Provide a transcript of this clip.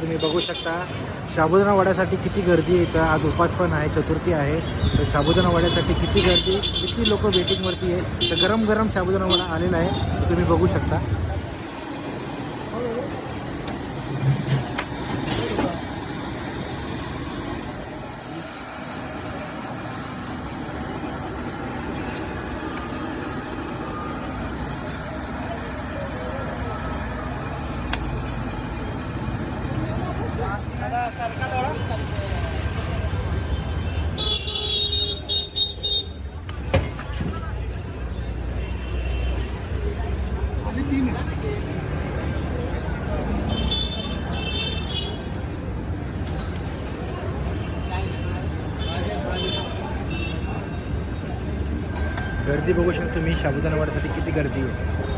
तुम्ही बघू शकता साबुदाणा वड्यासाठी किती गर्दी आहे इथं. आज उपास पण आहे, चतुर्थी आहे. तर साबुदाणा वड्यासाठी किती गर्दी, किती लोक वेटिंगवरती आहे. तर गरम गरम साबुदाणा वडा आलेला आहे, तर तुम्ही बघू शकता. गर्दी बघू शकता तुम्ही, साबुदाणा वड्यासाठी किती गर्दी आहे.